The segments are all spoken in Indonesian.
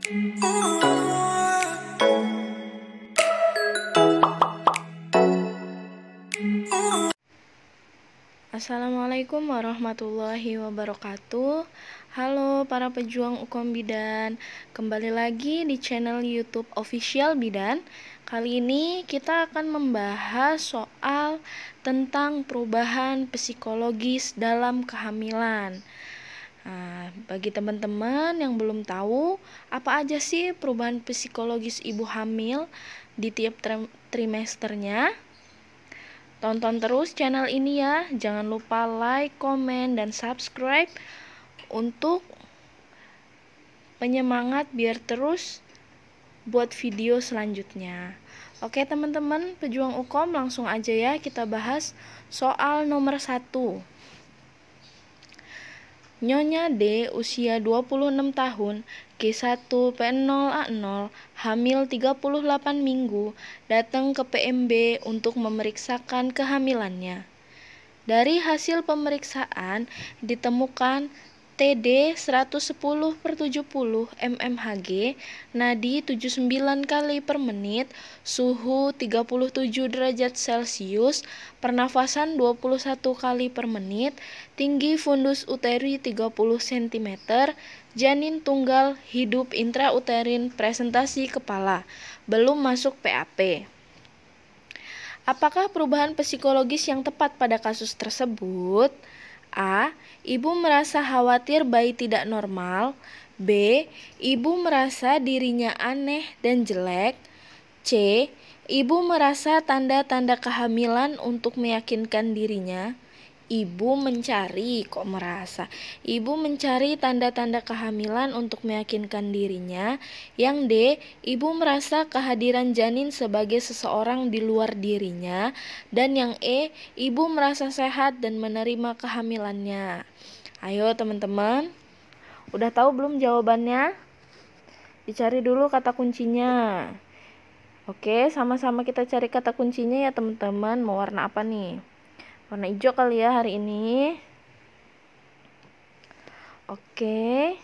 Assalamualaikum warahmatullahi wabarakatuh. Halo para pejuang Ukom Bidan, kembali lagi di channel YouTube Official Bidan. Kali ini kita akan membahas soal tentang perubahan psikologis dalam kehamilan. Nah, bagi teman-teman yang belum tahu apa aja sih perubahan psikologis ibu hamil di tiap trimesternya, tonton terus channel ini ya. Jangan lupa like, komen, dan subscribe untuk penyemangat biar terus buat video selanjutnya. Oke teman-teman pejuang Ukom, langsung aja ya kita bahas soal nomor 1. Nyonya D usia 26 tahun, G1 P0A0, hamil 38 minggu, datang ke PMB untuk memeriksakan kehamilannya. Dari hasil pemeriksaan ditemukan TD 110/70 mmHg, nadi 79 kali per menit, suhu 37 derajat Celcius, pernafasan 21 kali per menit, tinggi fundus uteri 30 cm, janin tunggal, hidup intrauterin, presentasi kepala, belum masuk PAP. Apakah perubahan psikologis yang tepat pada kasus tersebut? A. Ibu merasa khawatir bayi tidak normal. B. Ibu merasa dirinya aneh dan jelek. C. Ibu merasa tanda-tanda kehamilan untuk meyakinkan dirinya. Ibu mencari tanda-tanda kehamilan untuk meyakinkan dirinya. Yang D, ibu merasa kehadiran janin sebagai seseorang di luar dirinya. Dan yang E, ibu merasa sehat dan menerima kehamilannya. Ayo teman-teman, udah tahu belum jawabannya? Dicari dulu kata kuncinya. Oke, sama-sama kita cari kata kuncinya ya teman-teman. Mau warna apa nih? Warna hijau kali ya hari ini. Oke,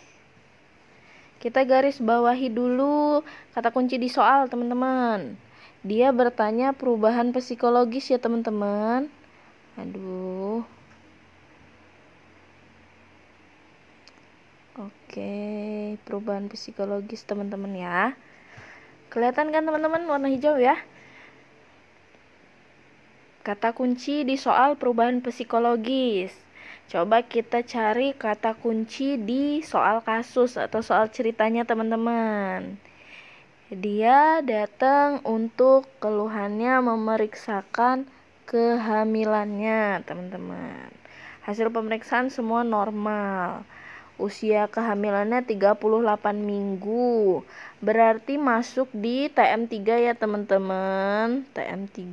kita garis bawahi dulu kata kunci di soal teman-teman. Dia bertanya perubahan psikologis ya teman-teman. Aduh. Oke, perubahan psikologis teman-teman ya. Kelihatan kan teman-teman warna hijau ya? Kata kunci di soal perubahan psikologis. Coba kita cari kata kunci di soal kasus atau soal ceritanya teman-teman. Dia datang untuk keluhannya memeriksakan kehamilannya teman-teman. Hasil pemeriksaan semua normal. Usia kehamilannya 38 minggu. Berarti masuk di TM3 ya teman-teman. TM3.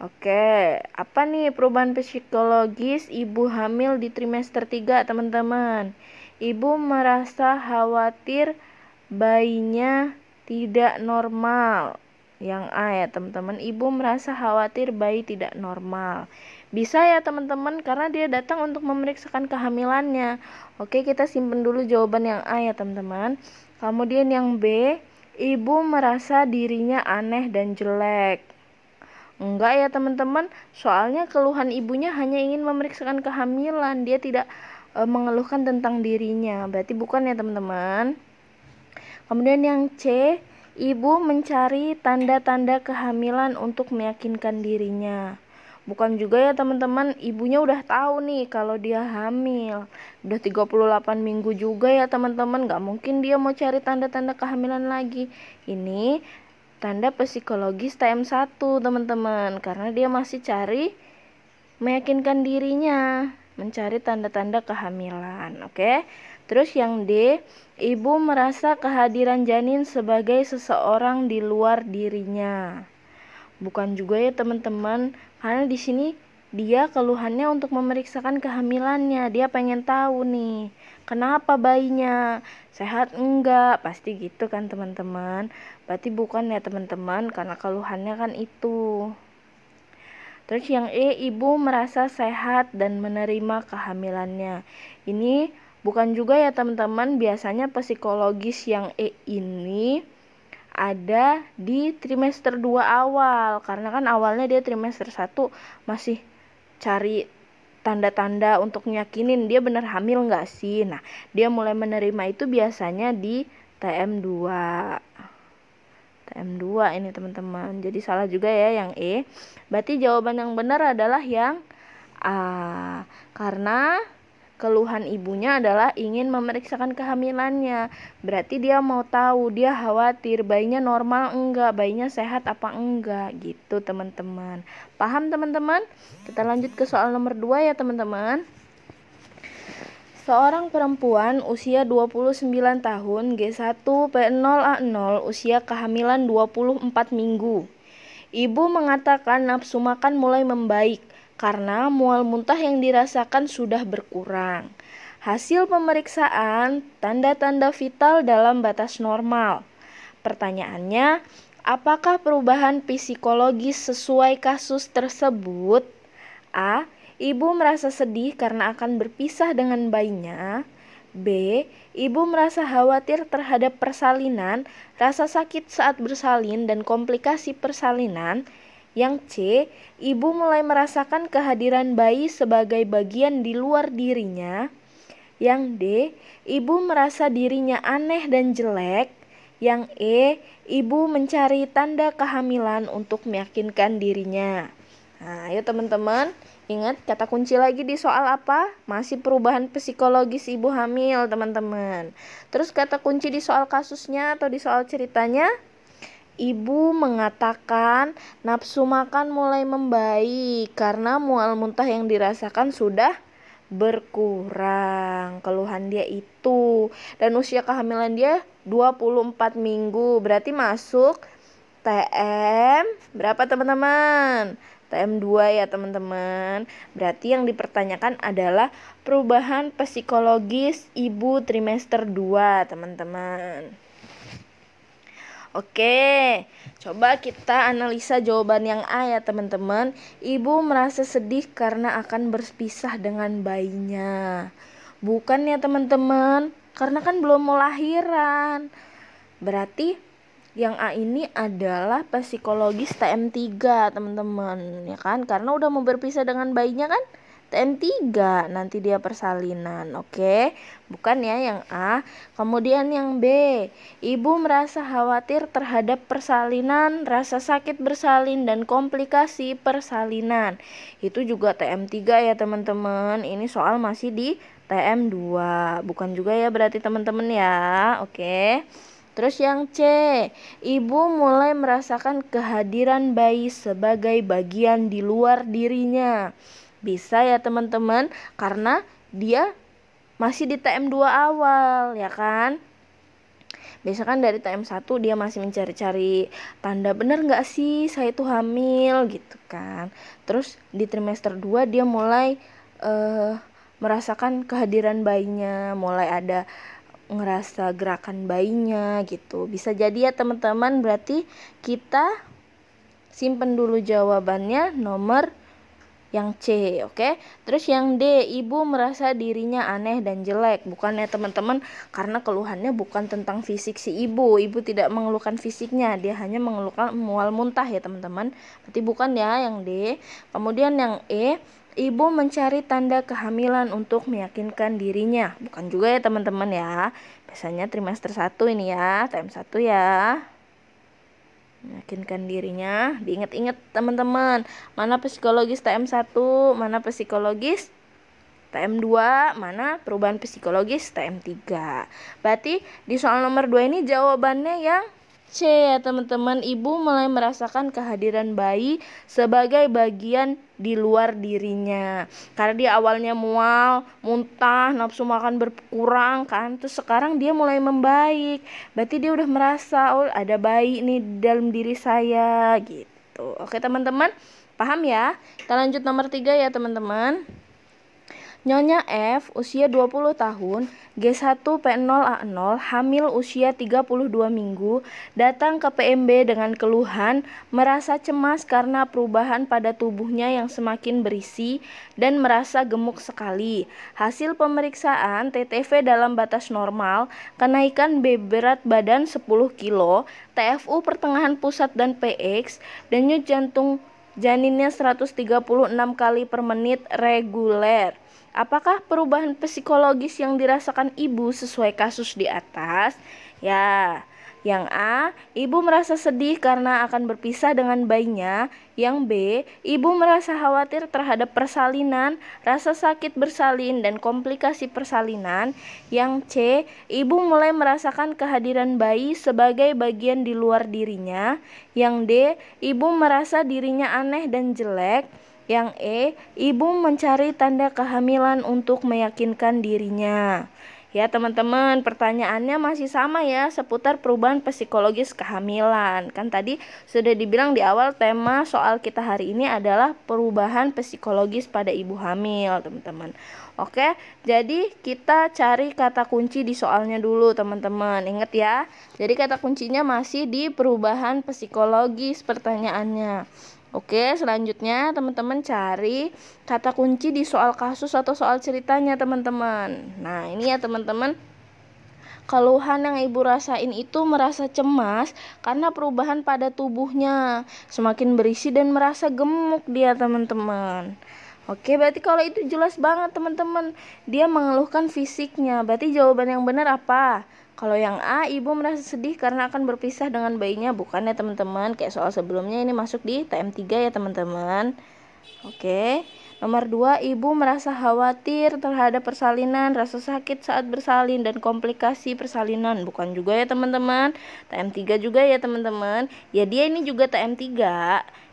Oke, apa nih perubahan psikologis ibu hamil di trimester 3 teman-teman? Ibu merasa khawatir bayinya tidak normal. Yang A ya teman-teman, ibu merasa khawatir bayi tidak normal. Bisa ya teman-teman, karena dia datang untuk memeriksakan kehamilannya. Oke, kita simpen dulu jawaban yang A ya teman-teman. Kemudian yang B, ibu merasa dirinya aneh dan jelek. Enggak ya teman-teman, soalnya keluhan ibunya hanya ingin memeriksakan kehamilan. Dia tidak mengeluhkan tentang dirinya. Berarti bukan ya teman-teman. Kemudian yang C, ibu mencari tanda-tanda kehamilan untuk meyakinkan dirinya. Bukan juga ya teman-teman, ibunya udah tahu nih kalau dia hamil. Udah 38 minggu juga ya teman-teman, gak mungkin dia mau cari tanda-tanda kehamilan lagi. Ini tanda psikologis TM1 teman-teman, karena dia masih cari meyakinkan dirinya, mencari tanda-tanda kehamilan. Oke. Terus yang D, ibu merasa kehadiran janin sebagai seseorang di luar dirinya. Bukan juga ya teman-teman, karena di sini dia keluhannya untuk memeriksakan kehamilannya. Dia pengen tahu nih, kenapa bayinya sehat enggak? Pasti gitu kan teman-teman. Berarti bukan ya teman-teman, karena keluhannya kan itu. Terus yang E, ibu merasa sehat dan menerima kehamilannya. Ini Bukan juga ya teman-teman, biasanya psikologis yang E ini ada di trimester 2 awal. Karena kan awalnya dia trimester 1 masih cari tanda-tanda untuk nyakinin dia benar hamil nggak sih. Nah, dia mulai menerima itu biasanya di TM2. TM2 ini teman-teman. Jadi salah juga ya yang E. Berarti jawaban yang benar adalah yang A. Karena keluhan ibunya adalah ingin memeriksakan kehamilannya. Berarti dia mau tahu, dia khawatir bayinya normal enggak, bayinya sehat apa enggak gitu teman-teman. Paham teman-teman? Kita lanjut ke soal nomor 2 ya teman-teman. Seorang perempuan usia 29 tahun G1 P0A0 usia kehamilan 24 minggu. Ibu mengatakan nafsu makan mulai membaik karena mual muntah yang dirasakan sudah berkurang. Hasil pemeriksaan tanda-tanda vital dalam batas normal. Pertanyaannya, apakah perubahan psikologis sesuai kasus tersebut? A. Ibu merasa sedih karena akan berpisah dengan bayinya. B. Ibu merasa khawatir terhadap persalinan, rasa sakit saat bersalin dan komplikasi persalinan. Yang C. Ibu mulai merasakan kehadiran bayi sebagai bagian di luar dirinya. Yang D. Ibu merasa dirinya aneh dan jelek. Yang E. Ibu mencari tanda kehamilan untuk meyakinkan dirinya. Nah, ayo teman-teman, ingat kata kunci lagi di soal apa? Masih perubahan psikologis ibu hamil, teman-teman. Terus kata kunci di soal kasusnya atau di soal ceritanya? Ibu mengatakan nafsu makan mulai membaik karena mual muntah yang dirasakan sudah berkurang. Keluhan dia itu. Dan usia kehamilan dia 24 minggu. Berarti masuk TM berapa teman-teman? TM2 ya teman-teman. Berarti yang dipertanyakan adalah perubahan psikologis ibu trimester 2 teman-teman. Oke, coba kita analisa jawaban yang A ya teman-teman. Ibu merasa sedih karena akan berpisah dengan bayinya. Bukan ya teman-teman, karena kan belum mau lahiran. Berarti yang A ini adalah psikologis TM3 teman-teman, ya kan? Karena udah mau berpisah dengan bayinya kan? TM3 nanti dia persalinan, oke? Bukan ya yang A. Kemudian yang B, ibu merasa khawatir terhadap persalinan, rasa sakit bersalin dan komplikasi persalinan. Itu juga TM3 ya teman-teman. Ini soal masih di TM2. Bukan juga ya berarti teman-teman ya. Oke. Terus yang C, ibu mulai merasakan kehadiran bayi sebagai bagian di luar dirinya. Bisa ya teman-teman, karena dia masih di TM2 awal, ya kan? Biasa kan dari TM1 dia masih mencari-cari tanda benar nggak sih saya itu hamil gitu kan. Terus di trimester 2 dia mulai merasakan kehadiran bayinya, mulai ada ngerasa gerakan bayinya gitu. Bisa jadi ya teman-teman, berarti kita simpen dulu jawabannya nomor yang C, oke? Terus yang D, ibu merasa dirinya aneh dan jelek. Bukan ya teman-teman, karena keluhannya bukan tentang fisik si ibu. Ibu tidak mengeluhkan fisiknya, dia hanya mengeluhkan mual muntah ya teman-teman. Berarti bukan ya yang D. Kemudian yang E, ibu mencari tanda kehamilan untuk meyakinkan dirinya. Bukan juga ya teman-teman ya. Biasanya trimester 1 ini ya, TM1 ya. Meyakinkan dirinya. Diingat-ingat teman-teman, mana psikologis TM1, mana psikologis TM2, mana perubahan psikologis TM3. Berarti di soal nomor 2 ini jawabannya yang C ya teman-teman. Ibu mulai merasakan kehadiran bayi sebagai bagian di luar dirinya. Karena dia awalnya mual, muntah, nafsu makan berkurang kan. Terus sekarang dia mulai membaik. Berarti dia udah merasa, oh ada bayi nih di dalam diri saya gitu. Oke teman-teman, paham ya? Kita lanjut nomor 3 ya teman-teman. Nyonya F, usia 20 tahun, G1P0A0, hamil usia 32 minggu, datang ke PMB dengan keluhan merasa cemas karena perubahan pada tubuhnya yang semakin berisi dan merasa gemuk sekali. Hasil pemeriksaan TTV dalam batas normal, kenaikan berat badan 10 kilo, TFU pertengahan pusat dan PX, denyut jantung janinnya 136 kali per menit reguler. Apakah perubahan psikologis yang dirasakan ibu sesuai kasus di atas? Ya, yang A, ibu merasa sedih karena akan berpisah dengan bayinya. Yang B, ibu merasa khawatir terhadap persalinan, rasa sakit bersalin, dan komplikasi persalinan. Yang C, ibu mulai merasakan kehadiran bayi sebagai bagian di luar dirinya. Yang D, ibu merasa dirinya aneh dan jelek. Yang E, ibu mencari tanda kehamilan untuk meyakinkan dirinya. Ya teman-teman, pertanyaannya masih sama ya, seputar perubahan psikologis kehamilan. Kan tadi sudah dibilang di awal, tema soal kita hari ini adalah perubahan psikologis pada ibu hamil, teman-teman. Oke, jadi kita cari kata kunci di soalnya dulu, teman-teman. Ingat ya, jadi kata kuncinya masih di perubahan psikologis pertanyaannya. Oke, selanjutnya teman-teman cari kata kunci di soal kasus atau soal ceritanya, teman-teman. Nah, ini ya teman-teman. Keluhan yang ibu rasain itu merasa cemas karena perubahan pada tubuhnya, semakin berisi dan merasa gemuk dia, teman-teman. Oke, berarti kalau itu jelas banget, teman-teman. Dia mengeluhkan fisiknya. Berarti jawaban yang benar apa? Kalau yang A, ibu merasa sedih karena akan berpisah dengan bayinya. Bukan ya teman-teman, kayak soal sebelumnya, ini masuk di TM3 ya teman-teman. Oke. Nomor 2, ibu merasa khawatir terhadap persalinan, rasa sakit saat bersalin, dan komplikasi persalinan. Bukan juga ya teman-teman. TM3 juga ya teman-teman. Ya dia ini juga TM3.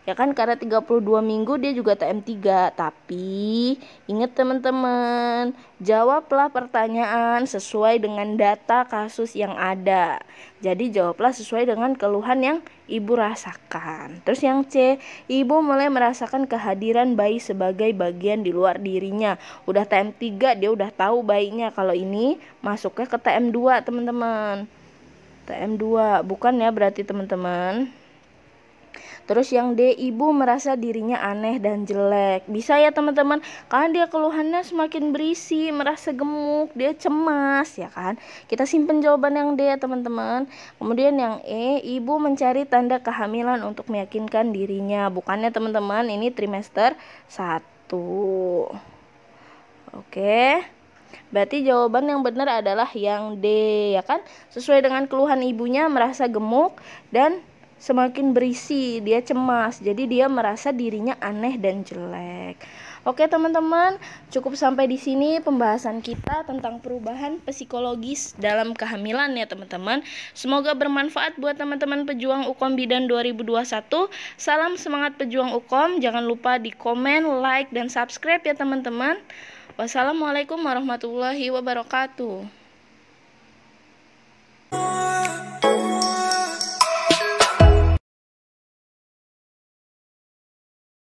Ya kan, karena 32 minggu dia juga TM3. Tapi ingat teman-teman, jawablah pertanyaan sesuai dengan data kasus yang ada. Jadi jawablah sesuai dengan keluhan yang ibu rasakan. Terus yang C, ibu mulai merasakan kehadiran bayi sebagai bagian di luar dirinya. Udah TM3, dia udah tahu bayinya. Kalau ini masuknya ke TM2 teman-teman. TM2 bukan ya berarti teman-teman. Terus yang D, ibu merasa dirinya aneh dan jelek. Bisa ya teman-teman, karena dia keluhannya semakin berisi, merasa gemuk, dia cemas ya kan. Kita simpen jawaban yang D ya teman-teman. Kemudian yang E, ibu mencari tanda kehamilan untuk meyakinkan dirinya. Bukannya teman-teman, ini trimester 1. Oke. Berarti jawaban yang benar adalah yang D ya kan. Sesuai dengan keluhan ibunya, merasa gemuk dan semakin berisi, dia cemas, jadi dia merasa dirinya aneh dan jelek. Oke teman-teman, cukup sampai di sini pembahasan kita tentang perubahan psikologis dalam kehamilan ya teman-teman. Semoga bermanfaat buat teman-teman pejuang UKOM Bidan 2021. Salam semangat pejuang UKOM, jangan lupa di komen, like, dan subscribe ya teman-teman. Wassalamualaikum warahmatullahi wabarakatuh.